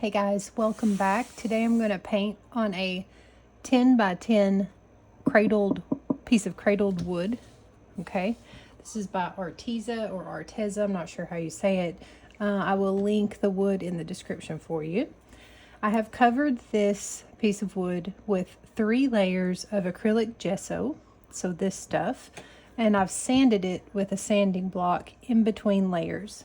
Hey guys, welcome back. Today I'm going to paint on a 10 by 10 piece of cradled wood. Okay, this is by Arteza or Arteza, I'm not sure how you say it. I will link the wood in the description for you. I have covered this piece of wood with 3 layers of acrylic gesso, so this stuff, and I've sanded it with a sanding block in between layers.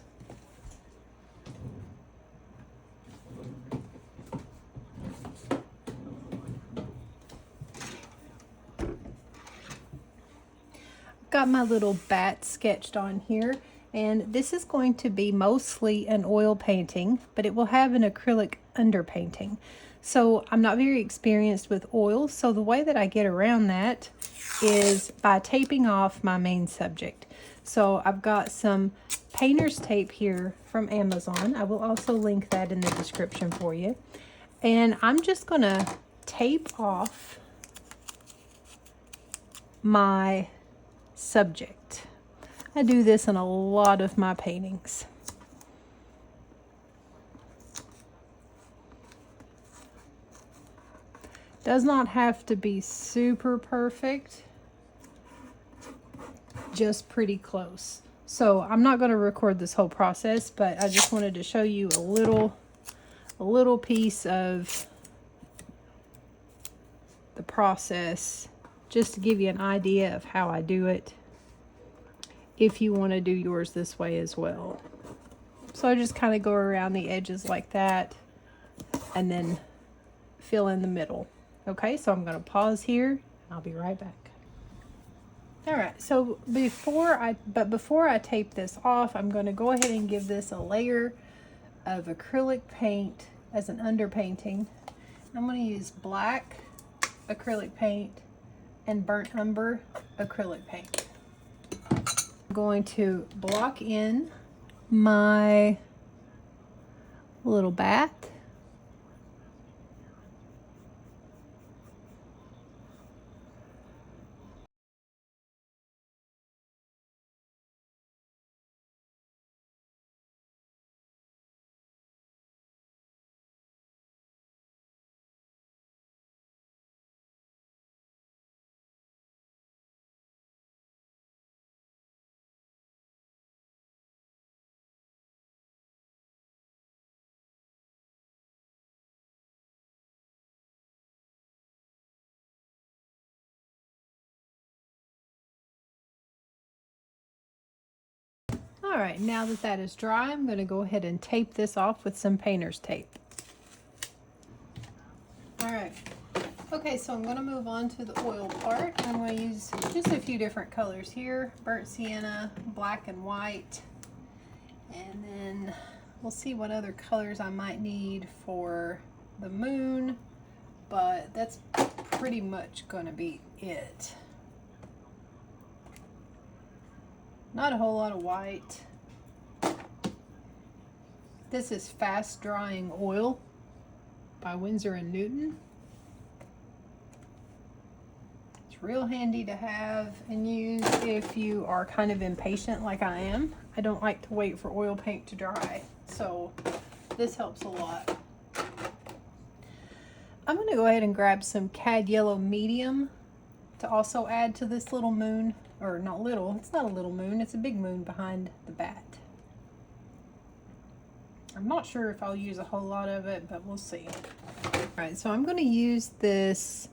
Got my little bat sketched on here, and this is going to be mostly an oil painting, but it will have an acrylic underpainting. So I'm not very experienced with oil, so the way that I get around that is by taping off my main subject. So I've got some painter's tape here from Amazon. I will also link that in the description for you. And I'm just gonna tape off my subject. I do this in a lot of my paintings. Does not have to be super perfect, just pretty close. So I'm not going to record this whole process, but I just wanted to show you a little piece of the process, just to give you an idea of how I do it, if you want to do yours this way as well. So I just kind of go around the edges like that and then fill in the middle. Okay, so I'm going to pause here. I'll be right back. All right, so before I tape this off, I'm going to go ahead and give this a layer of acrylic paint as an underpainting. I'm going to use black acrylic paint and burnt umber acrylic paint. I'm going to block in my little bath. All right, now that that is dry, I'm going to go ahead and tape this off with some painter's tape. All right. Okay, so I'm going to move on to the oil part. I'm going to use just a few different colors here. Burnt sienna, black and white. And then we'll see what other colors I might need for the moon. But that's pretty much going to be it. Not a whole lot of white. This is Fast Drying Oil by Winsor & Newton. It's real handy to have and use if you are kind of impatient like I am. I don't like to wait for oil paint to dry, so this helps a lot. I'm going to go ahead and grab some Cad Yellow Medium to also add to this little moon. Or not little, it's not a little moon, it's a big moon behind the bat. I'm not sure if I'll use a whole lot of it, but we'll see. Alright, so I'm going to use this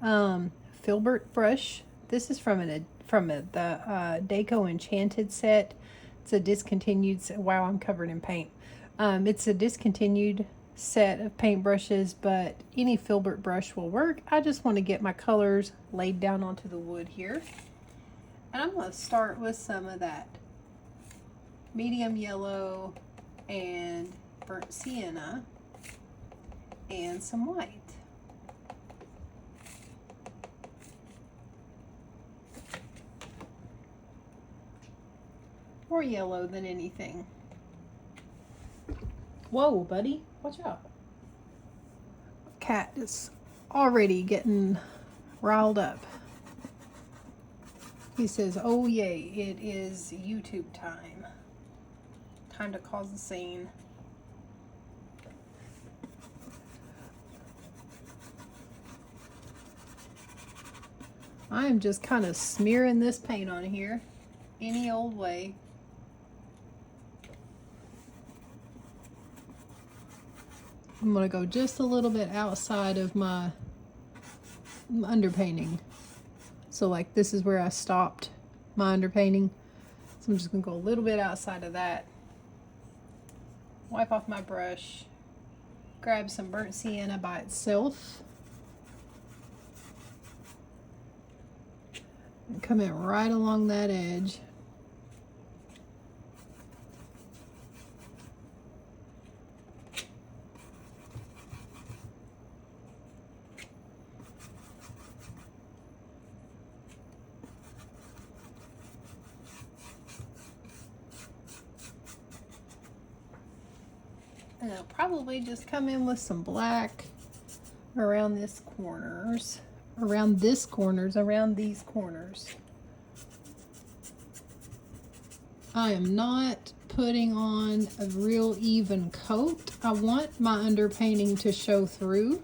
filbert brush. This is from the Deco Enchanted set. It's a discontinued set. Wow, I'm covered in paint. It's a discontinued set of paint brushes, but any filbert brush will work. I just want to get my colors laid down onto the wood here. And I'm going to start with some of that medium yellow and burnt sienna and some white. More yellow than anything. Whoa, buddy, watch out. Cat is already getting riled up. He says, oh yay, it is YouTube time. Time to cause a scene. I am just kind of smearing this paint on here any old way. I'm going to go just a little bit outside of my underpainting. So like this is where I stopped my underpainting. So I'm just going to go a little bit outside of that. Wipe off my brush. Grab some burnt sienna by itself. And come in right along that edge. And I'll probably just come in with some black around these corners. Around these corners. I am not putting on a real even coat. I want my underpainting to show through.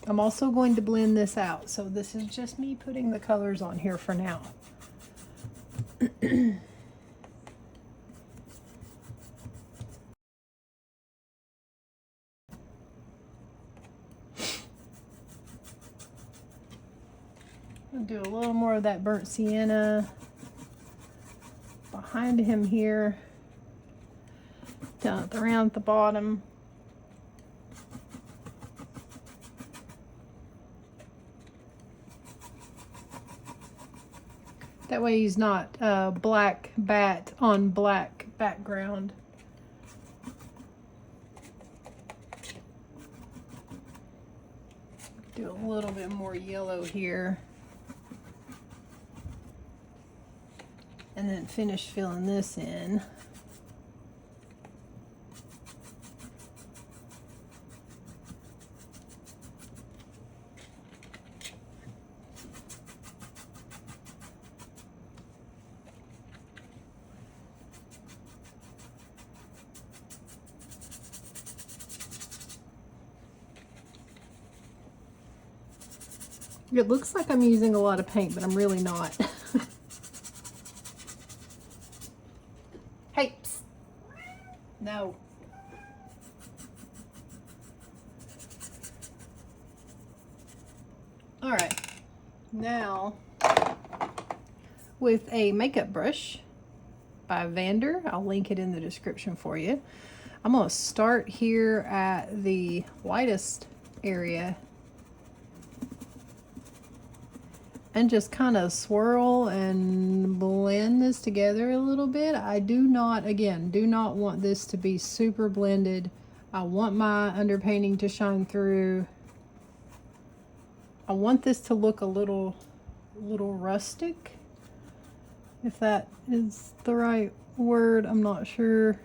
I'm also going to blend this out, so this is just me putting the colors on here for now. I'll do a little more of that burnt sienna behind him here, down around the bottom. That way he's not black bat on black background. Do a little bit more yellow here. And then finish filling this in. It looks like I'm using a lot of paint, but I'm really not. Hey, psst. No. All right, now with a makeup brush by Vander, I'll link it in the description for you. I'm gonna start here at the lightest area and just kind of swirl and blend this together a little bit. I do not want this to be super blended. I want my underpainting to shine through. I want this to look a little rustic, if that is the right word. I'm not sure.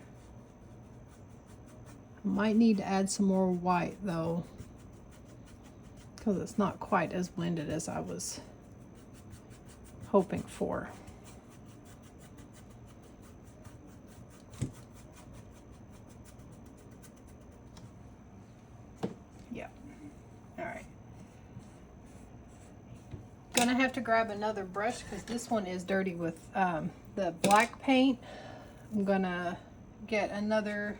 I might need to add some more white though, because it's not quite as blended as I was hoping for. Yeah. All right. Gonna have to grab another brush because this one is dirty with the black paint. I'm gonna get another.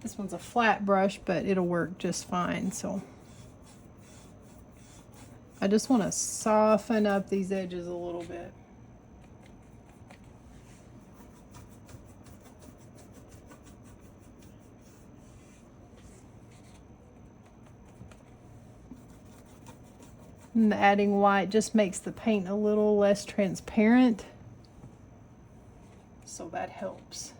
This one's a flat brush, but it'll work just fine. So I just want to soften up these edges a little bit. And adding white just makes the paint a little less transparent, so that helps.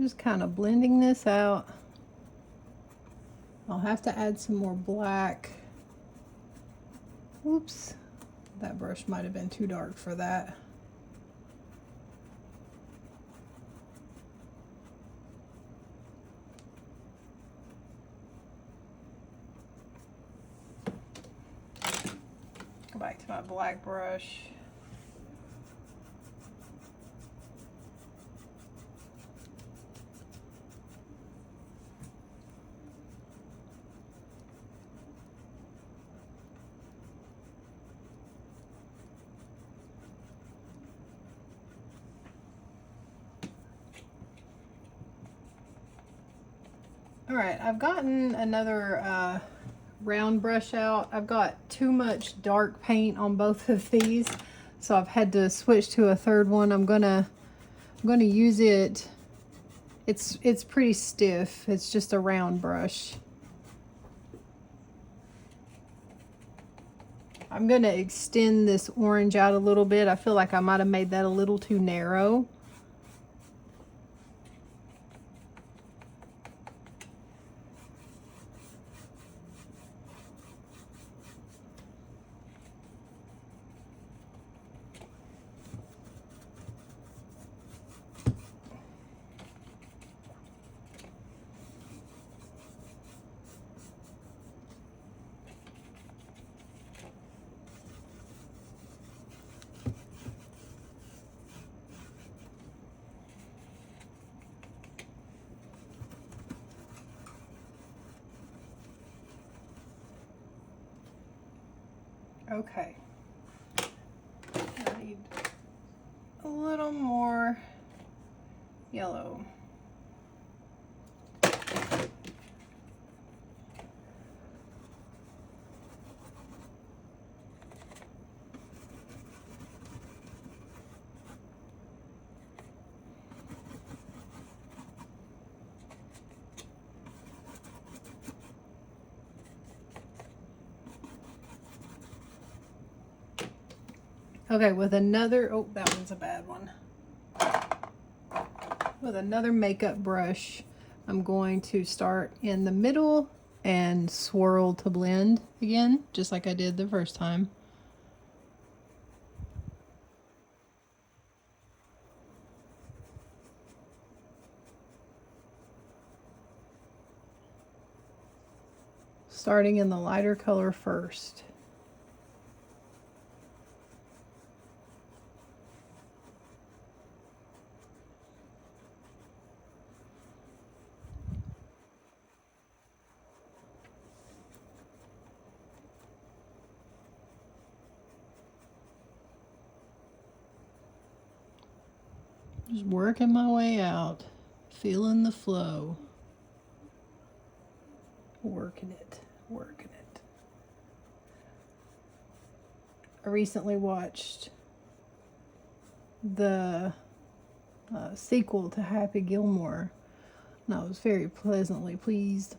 Just kind of blending this out. I'll have to add some more black. Whoops, that brush might have been too dark for that. Go back to my black brush. All right, I've gotten another round brush out. I've got too much dark paint on both of these, so I've had to switch to a third one. I'm gonna use it. It's pretty stiff. It's just a round brush. I'm gonna extend this orange out a little bit. I feel like I might have made that a little too narrow. Okay, I need a little more yellow. Okay, with another, oh, that one's a bad one. With another makeup brush, I'm going to start in the middle and swirl to blend again, just like I did the first time. Starting in the lighter color first. Just working my way out, feeling the flow. Working it, working it. I recently watched the sequel to Happy Gilmore, and I was very pleasantly pleased.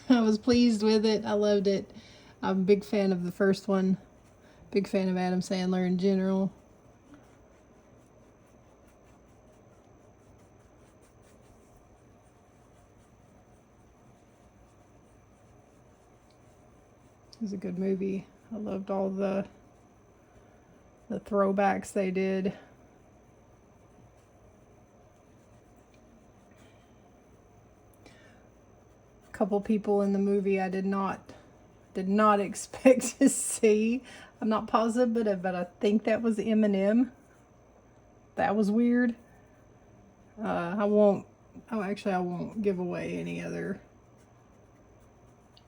I was pleased with it. I loved it. I'm a big fan of the first one. Big fan of Adam Sandler in general. It was a good movie. I loved all the throwbacks they did. A couple people in the movie I did not expect to see. I'm not positive, but I think that was Eminem. That was weird. I won't give away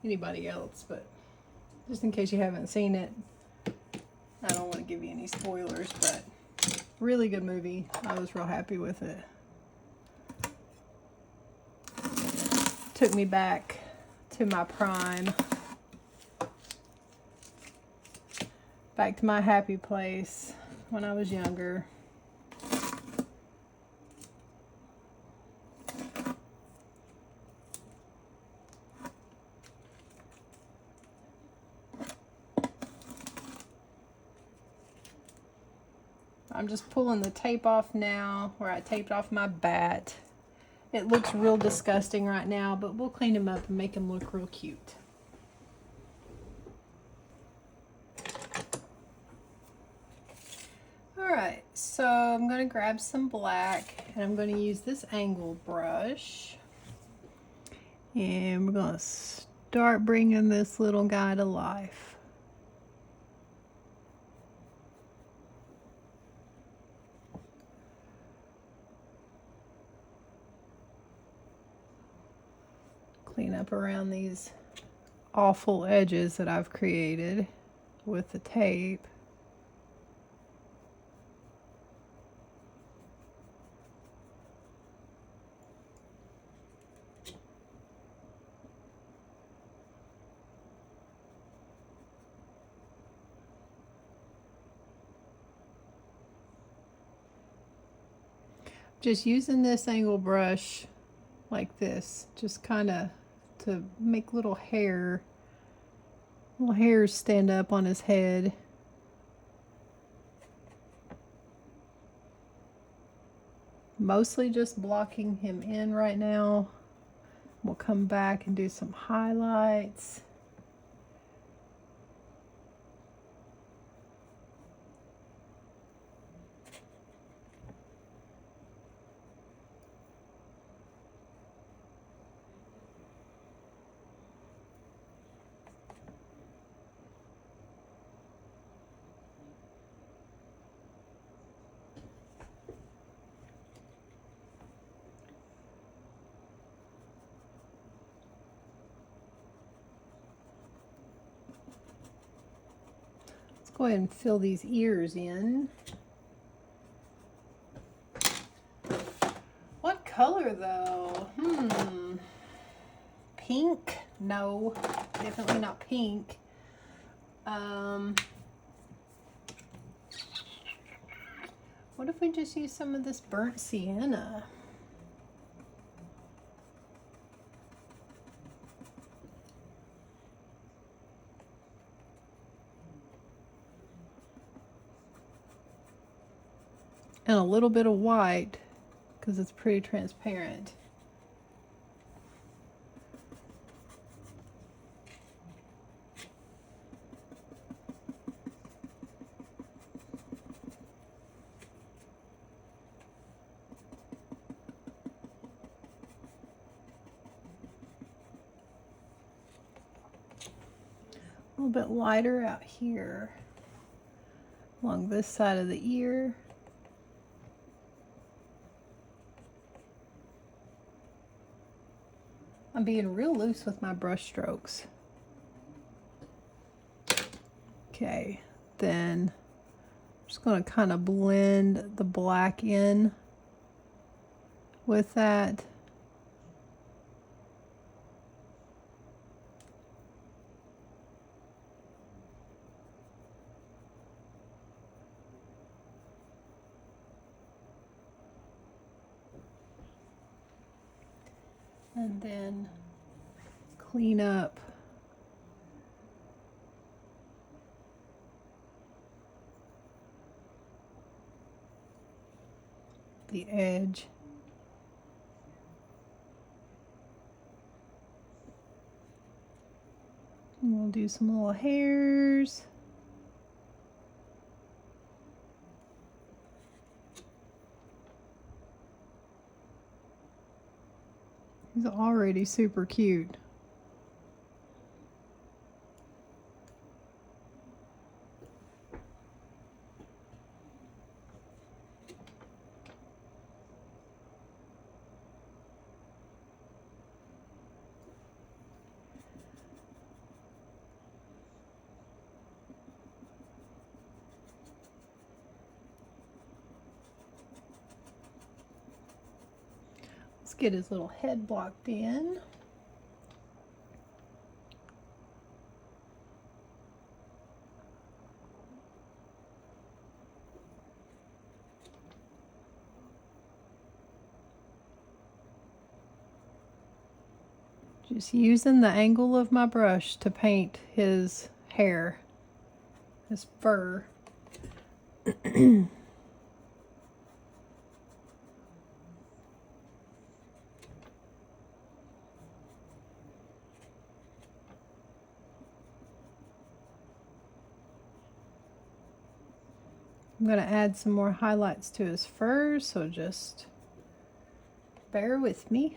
anybody else, but just in case you haven't seen it, I don't want to give you any spoilers, but really good movie. I was real happy with it. Took me back to my prime. Back to my happy place when I was younger. I'm just pulling the tape off now where I taped off my bat. It looks real disgusting right now, but we'll clean him up and make him look real cute. Alright, so I'm going to grab some black and I'm going to use this angle brush. And we're going to start bringing this little guy to life. Clean up around these awful edges that I've created with the tape. Just using this angle brush like this, just kind of to make little hairs stand up on his head. Mostly just blocking him in right now. We'll come back and do some highlights. Go ahead and fill these ears in. What color though? Pink? No, definitely not pink. What if we just use some of this burnt sienna? And a little bit of white because it's pretty transparent. A little bit lighter out here along this side of the ear. I'm being real loose with my brush strokes. Okay, then I'm just going to kind of blend the black in with that. And then clean up the edge. And we'll do some little hairs. He's already super cute. Let's get his little head blocked in. Just using the angle of my brush to paint his hair, his fur. I'm going to add some more highlights to his fur, so just bear with me.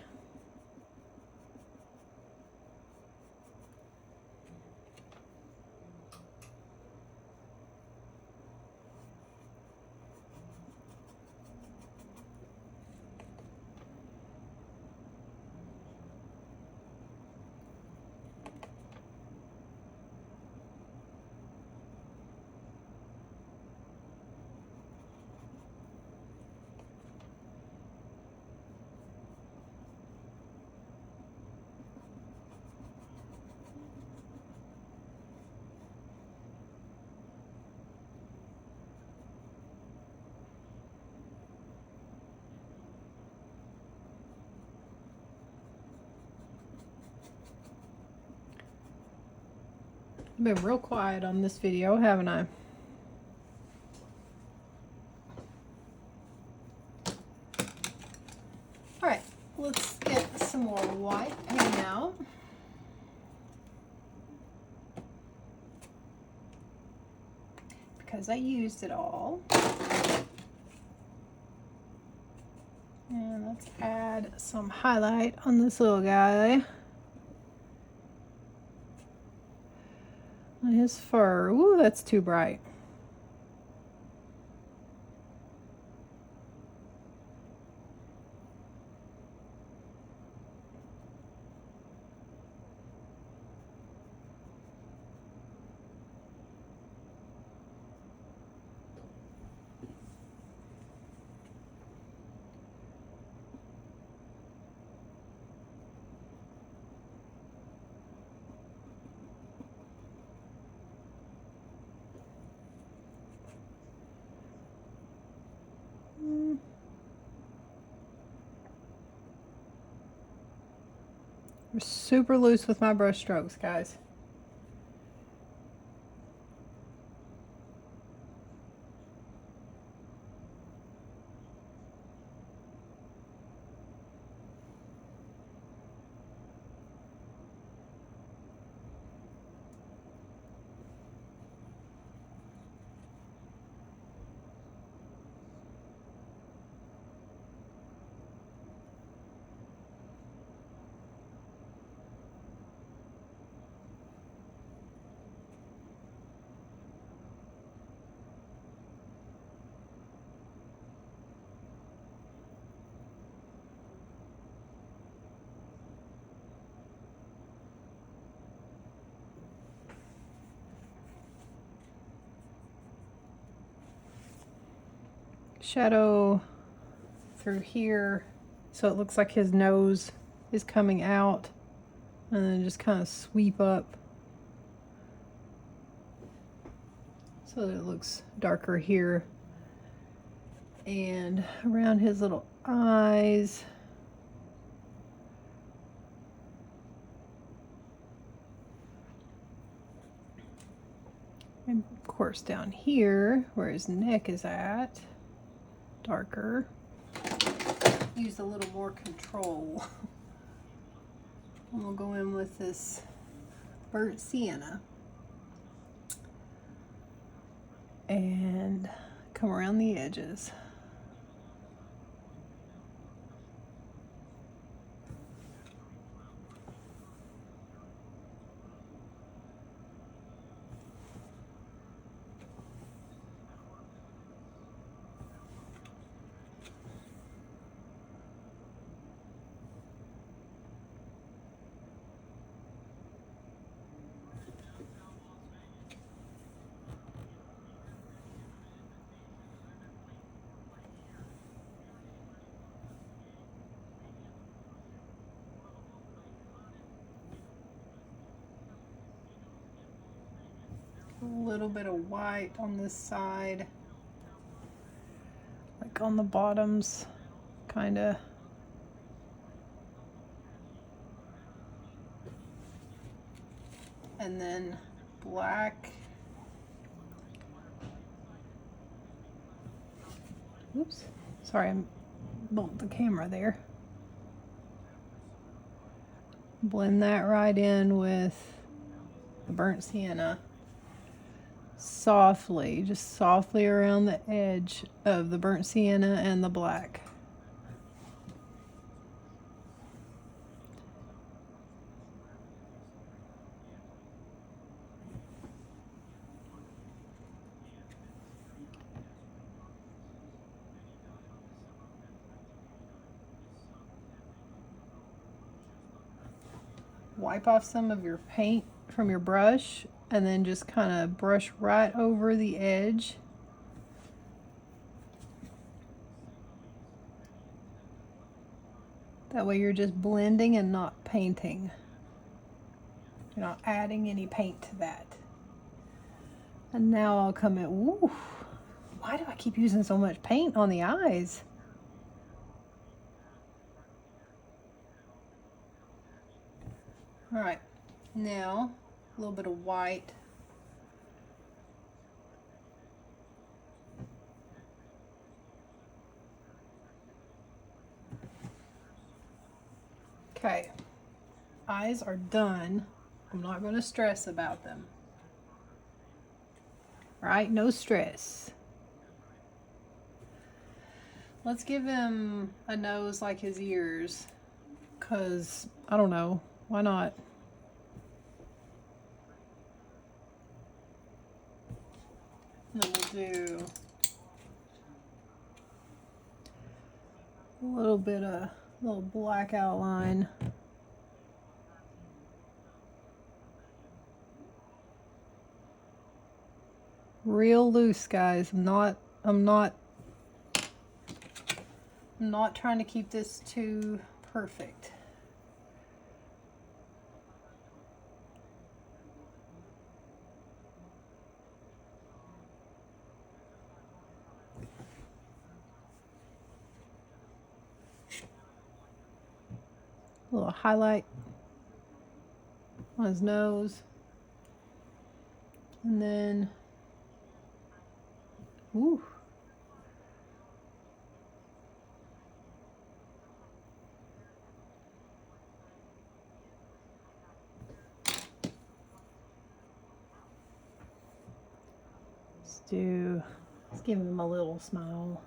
I've been real quiet on this video, haven't I? Alright, let's get some more white paint out. Because I used it all. And let's add some highlight on this little guy. On his fur. Ooh, that's too bright. I'm super loose with my brush strokes, guys. Shadow through here so it looks like his nose is coming out, and then just kind of sweep up so that it looks darker here and around his little eyes. And of course down here where his neck is at, darker. Use a little more control. And we'll go in with this burnt sienna and come around the edges. A little bit of white on this side, like on the bottoms, kind of. And then black. Oops, sorry, I bumped the camera there. Blend that right in with the burnt sienna. softly, just softly around the edge of the burnt sienna and the black. Wipe off some of your paint from your brush and then just kind of brush right over the edge. That way you're just blending and not painting. You're not adding any paint to that. And now I'll come in. Ooh, why do I keep using so much paint on the eyes? All right, now a little bit of white. Okay, eyes are done. I'm not going to stress about them. Right? No stress. Let's give him a nose like his ears, because, I don't know, why not? And then we'll do a little bit of little black outline. Real loose, guys. I'm not trying to keep this too perfect. A little highlight on his nose. And then, ooh. Let's give him a little smile.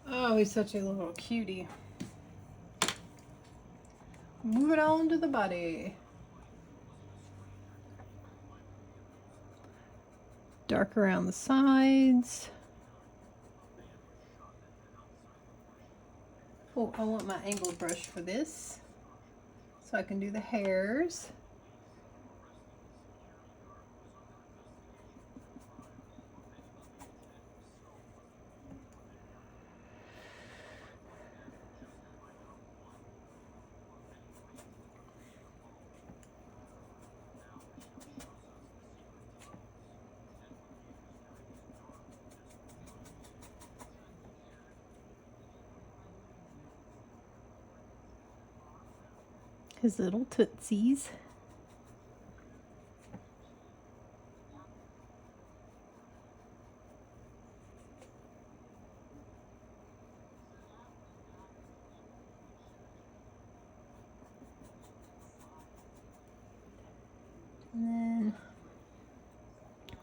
Oh, he's such a little cutie. Moving on to the body. Dark around the sides. Oh, I want my angled brush for this, so I can do the hairs. His little tootsies. And then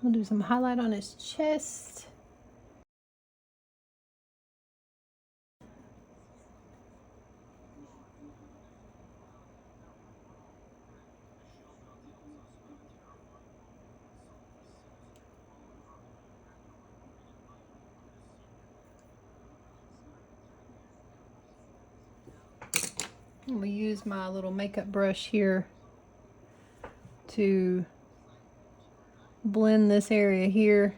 we'll do some highlight on his chest. I'm gonna use my little makeup brush here to blend this area here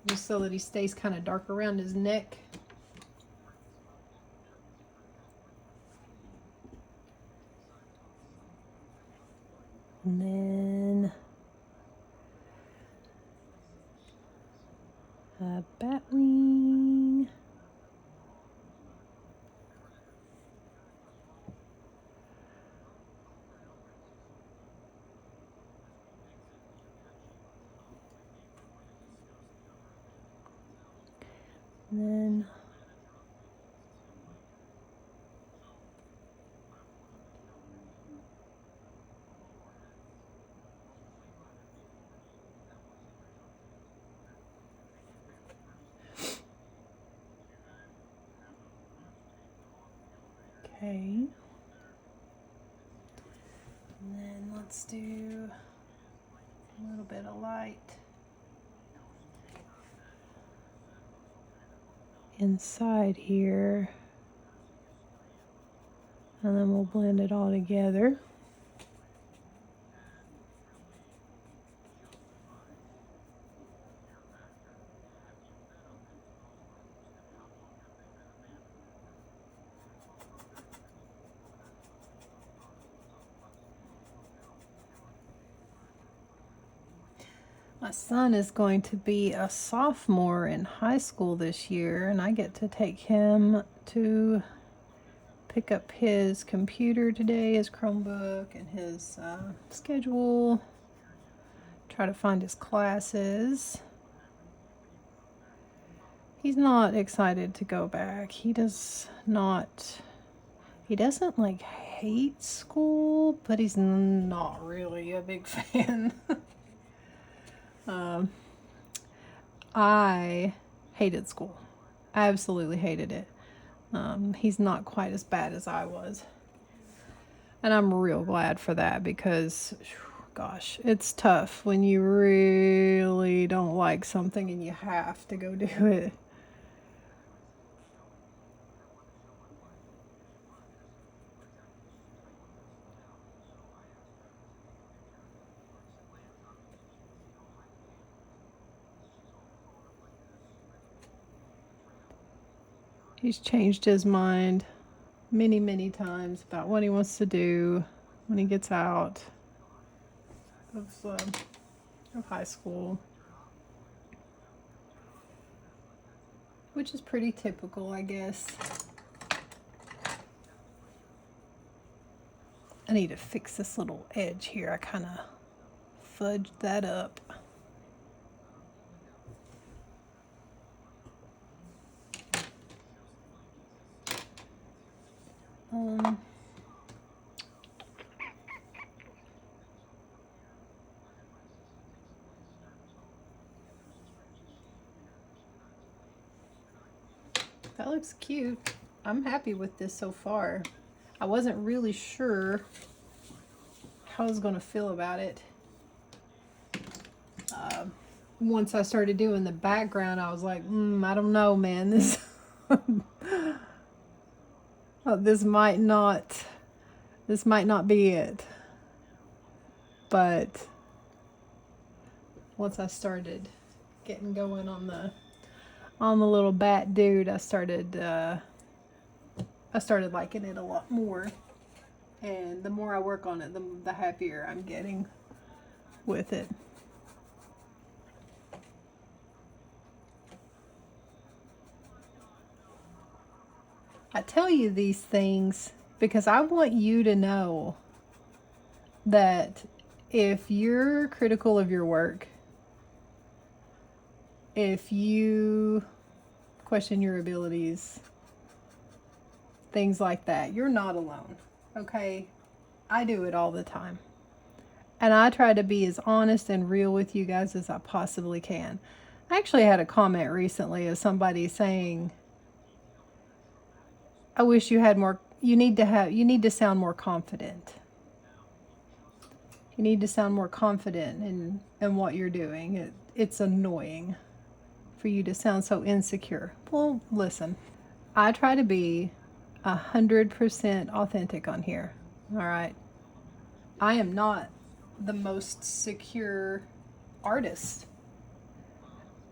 just so that he stays kind of dark around his neck. And then a bat wing. And then okay. And then let's do a little bit of light inside here, and then we'll blend it all together. My son is going to be a sophomore in high school this year, and I get to take him to pick up his computer today, his Chromebook, and his schedule, try to find his classes. He's not excited to go back. He doesn't like hate school, but he's not really a big fan. I hated school. I absolutely hated it. He's not quite as bad as I was. And I'm real glad for that because, gosh, it's tough when you really don't like something and you have to go do it. He's changed his mind many, many times about what he wants to do when he gets out of high school, which is pretty typical, I guess. I need to fix this little edge here. I kind of fudged that up. That looks cute. I'm happy with this so far. I wasn't really sure how I was going to feel about it. Once I started doing the background, I was like, I don't know, man. This this might not be it. But once I started getting going on the little bat dude, I started liking it a lot more. And the more I work on it, the happier I'm getting with it. I tell you these things because I want you to know that if you're critical of your work, if you question your abilities, things like that, you're not alone, okay? I do it all the time. And I try to be as honest and real with you guys as I possibly can. I actually had a comment recently of somebody saying, I wish you had more, you need to sound more confident. You need to sound more confident in what you're doing. It's annoying for you to sound so insecure. Well, listen, I try to be 100% authentic on here. All right. I am not the most secure artist.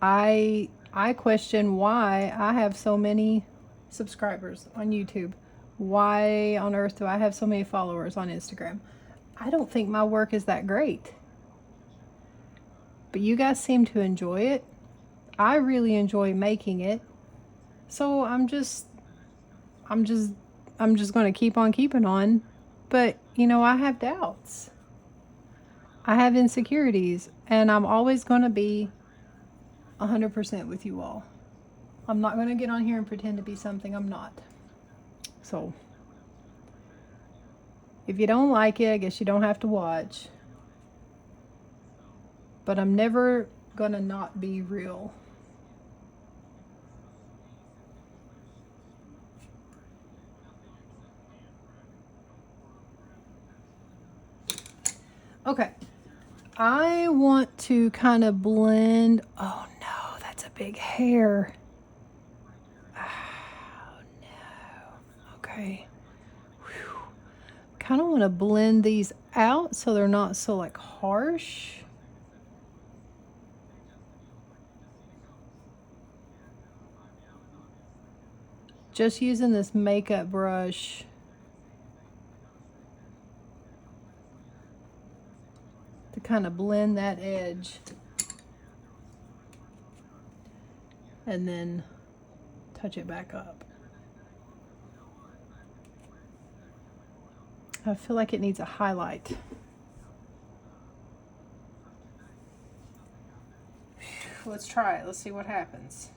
I question why I have so many subscribers on YouTube. Why on earth do I have so many followers on Instagram? I don't think my work is that great. But you guys seem to enjoy it. I really enjoy making it. So I'm just going to keep on keeping on. But, you know, I have doubts. I have insecurities, and I'm always going to be 100% with you all. I'm not going to get on here and pretend to be something I'm not. So, if you don't like it, I guess you don't have to watch. But I'm never going to not be real. Okay. I want to kind of blend. Oh no, that's a big hair. Oh no. Okay. Kind of want to blend these out so they're not so like harsh. Just using this makeup brush. To kind of blend that edge. And then touch it back up. I feel like it needs a highlight. Let's try it. Let's see what happens.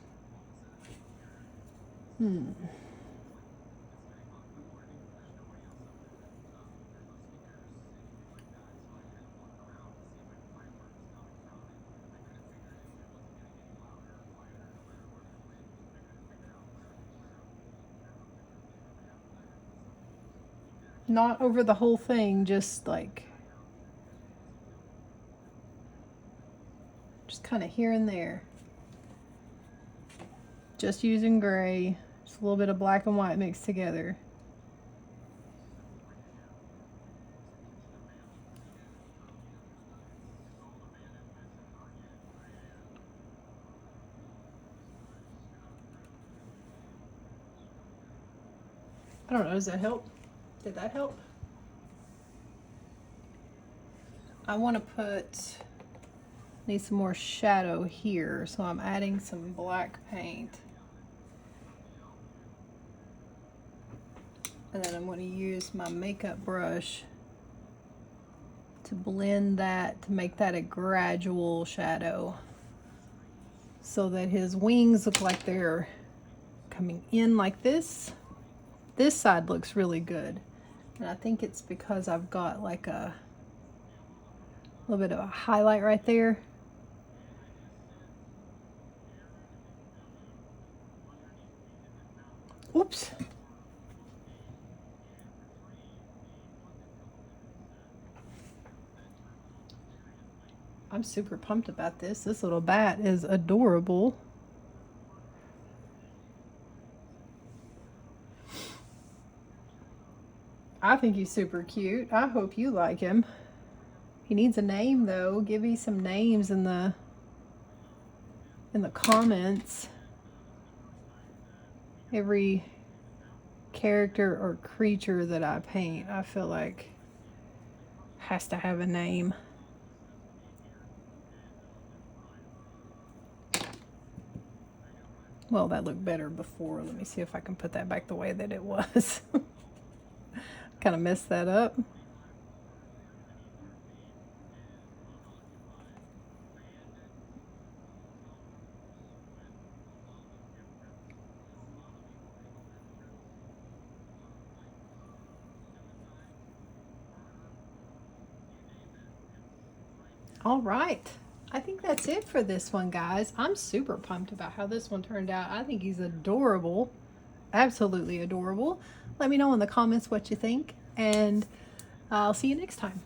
Not over the whole thing, just like, just kind of here and there. Just using gray, just a little bit of black and white mixed together. I don't know, does that help? Did that help? I want to need some more shadow here, so I'm adding some black paint. And then I'm going to use my makeup brush to blend that, to make that a gradual shadow, so that his wings look like they're coming in like this. This side looks really good. And I think it's because I've got like a little bit of a highlight right there. Oops. I'm super pumped about this. This little bat is adorable. I think he's super cute. I hope you like him. He needs a name though. Give me some names in the comments. Every character or creature that I paint, I feel like has to have a name. Well, that looked better before. Let me see if I can put that back the way that it was. Kind of messed that up. All right. I think that's it for this one, guys. I'm super pumped about how this one turned out. I think he's adorable. Absolutely adorable. Let me know in the comments what you think, and I'll see you next time.